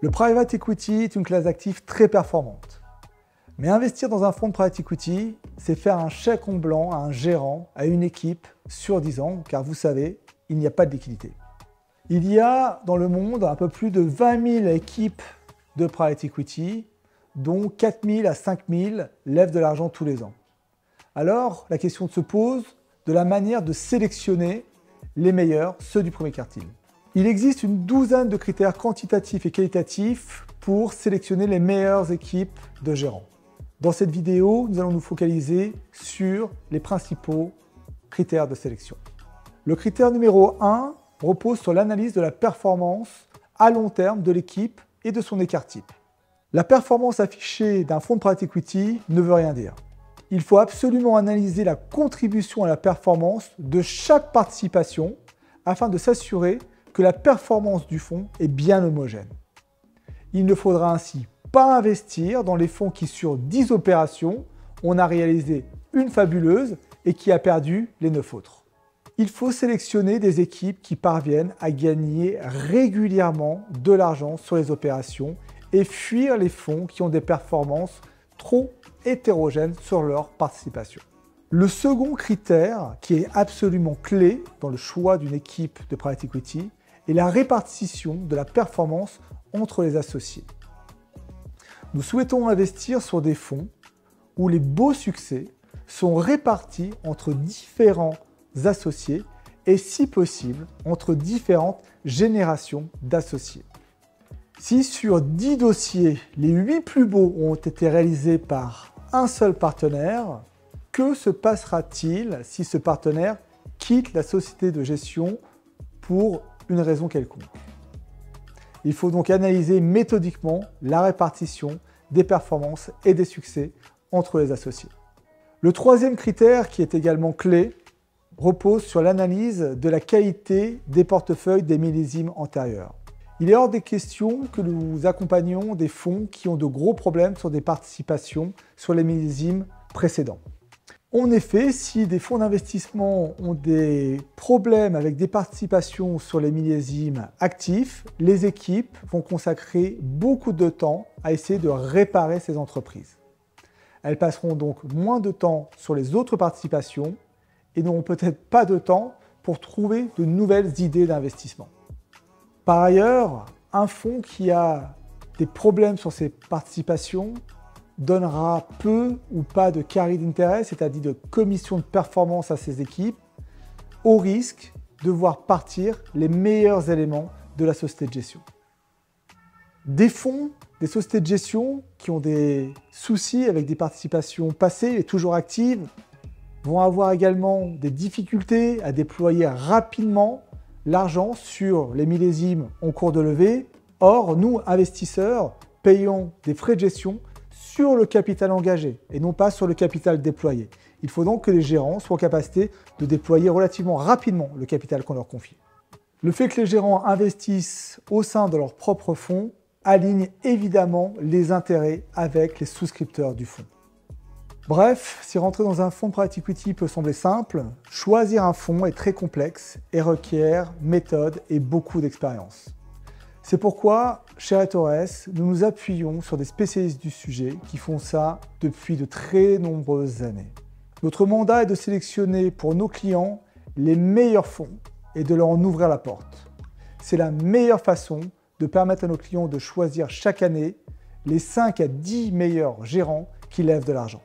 Le private equity est une classe d'actifs très performante. Mais investir dans un fonds de private equity, c'est faire un chèque en blanc à un gérant, à une équipe sur 10 ans, car vous savez, il n'y a pas de liquidité. Il y a dans le monde un peu plus de 20 000 équipes de private equity, dont 4 000 à 5 000 lèvent de l'argent tous les ans. Alors, la question se pose de la manière de sélectionner les meilleurs, ceux du premier quartile. Il existe une douzaine de critères quantitatifs et qualitatifs pour sélectionner les meilleures équipes de gérants. Dans cette vidéo, nous allons nous focaliser sur les principaux critères de sélection. Le critère numéro 1 repose sur l'analyse de la performance à long terme de l'équipe et de son écart type. La performance affichée d'un fonds de private equity ne veut rien dire. Il faut absolument analyser la contribution à la performance de chaque participation afin de s'assurer que la performance du fonds est bien homogène. Il ne faudra ainsi pas investir dans les fonds qui, sur 10 opérations, on a réalisé une fabuleuse et qui a perdu les 9 autres. Il faut sélectionner des équipes qui parviennent à gagner régulièrement de l'argent sur les opérations et fuir les fonds qui ont des performances trop hétérogènes sur leur participation. Le second critère, qui est absolument clé dans le choix d'une équipe de private equity, est la répartition de la performance entre les associés. Nous souhaitons investir sur des fonds où les beaux succès sont répartis entre différents associés et, si possible, entre différentes générations d'associés. Si sur 10 dossiers, les 8 plus beaux ont été réalisés par un seul partenaire, que se passera-t-il si ce partenaire quitte la société de gestion pour une raison quelconque? Il faut donc analyser méthodiquement la répartition des performances et des succès entre les associés. Le troisième critère, qui est également clé, repose sur l'analyse de la qualité des portefeuilles des millésimes antérieurs. Il est hors des questions que nous accompagnions des fonds qui ont de gros problèmes sur des participations sur les millésimes précédents. En effet, si des fonds d'investissement ont des problèmes avec des participations sur les millésimes actifs, les équipes vont consacrer beaucoup de temps à essayer de réparer ces entreprises. Elles passeront donc moins de temps sur les autres participations et n'auront peut-être pas de temps pour trouver de nouvelles idées d'investissement. Par ailleurs, un fonds qui a des problèmes sur ses participations donnera peu ou pas de carry d'intérêt, c'est-à-dire de commission de performance à ses équipes, au risque de voir partir les meilleurs éléments de la société de gestion. Des fonds, des sociétés de gestion qui ont des soucis avec des participations passées et toujours actives vont avoir également des difficultés à déployer rapidement l'argent sur les millésimes en cours de levée. Or, nous, investisseurs, payons des frais de gestion sur le capital engagé et non pas sur le capital déployé. Il faut donc que les gérants soient en capacité de déployer relativement rapidement le capital qu'on leur confie. Le fait que les gérants investissent au sein de leurs propres fonds aligne évidemment les intérêts avec les souscripteurs du fonds. Bref, si rentrer dans un fonds de private equity peut sembler simple, choisir un fonds est très complexe et requiert méthode et beaucoup d'expérience. C'est pourquoi, chez eToro, nous nous appuyons sur des spécialistes du sujet qui font ça depuis de très nombreuses années. Notre mandat est de sélectionner pour nos clients les meilleurs fonds et de leur en ouvrir la porte. C'est la meilleure façon de permettre à nos clients de choisir chaque année les 5 à 10 meilleurs gérants qui lèvent de l'argent.